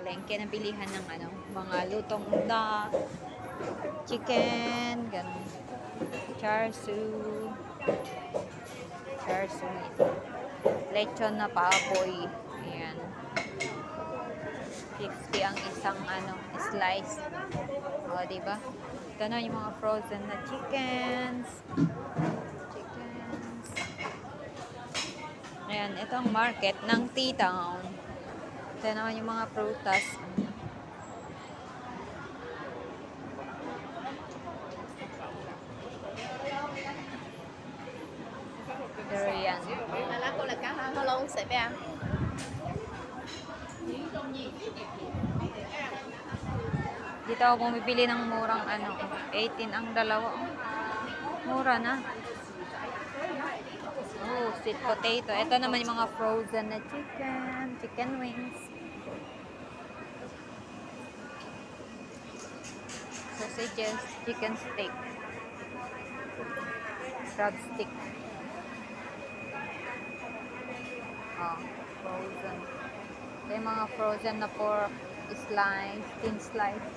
palengke na bilihan ng ano, mga lutong na chicken, ganun. Char siu. Char siu meat. Lechon na baboy. Ayan. 50 ang isang ano, slice. O, diba? Ito na yung mga frozen na chickens. Ayan, ito ang market ng T-Town. Ito naman yung mga prutas. Durian. Lá cô là cá hả luôn sẽ bé ăn. Dito ako bumibili ng murang ano, 18 ang dalawa. Mura na. Oh, sweet potato. Ito naman yung mga frozen na chicken wings. Sausages, chicken steak. Crab stick. Oh, frozen. Ito yung mga frozen na pork slice, thin slice.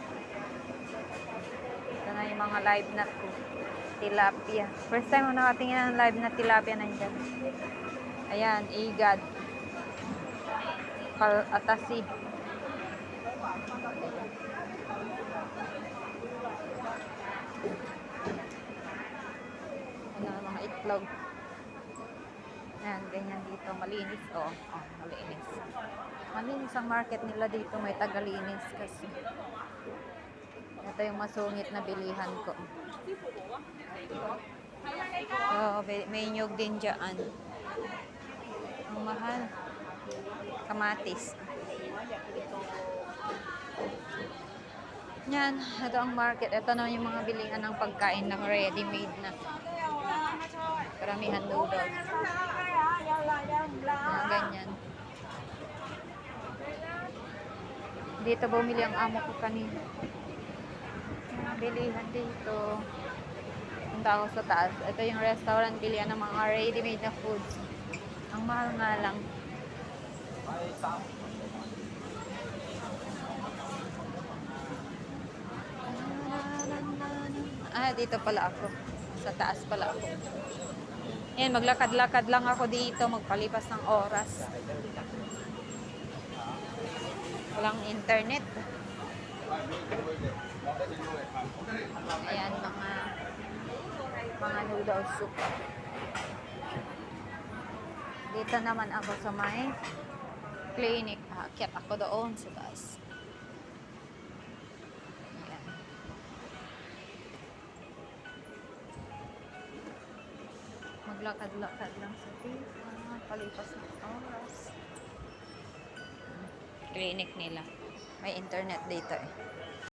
Ito na yung mga live na tilapia. First time ko nakatingin ng live na tilapia nandyan. Ayan, igad. Atasi. Ano, mga itlog. Ayan, ganyan dito. Malinis. Oh, malinis. Malinis ang market nila dito. May tagalinis kasi. Ito yung masungit na bilihan ko. Oh, may nyug din dyan. Ang mahal. Kamatis. Yan. Ito ang market. Ito na yung mga bilingan ng pagkain na ready-made na. Karamihan noodles. Mga ganyan. Dito bumili ang amo ko kanina. Bilihan dito. Punta ako sa taas. Ito yung restaurant, bilihan ng mga ready-made na foods. Ang mahal nga lang. Dito pala ako. Sa taas pala ako. Yan, maglakad-lakad lang ako dito. Magpalipas ng oras. Walang internet. Ayan, mga noodle soup. Dito naman ako sa may clinic. Akyat ako doon sa taas. Ayan. Maglakad-lakad lang sa dito. Palipas ng oras. Clinic nila. May internet dito eh.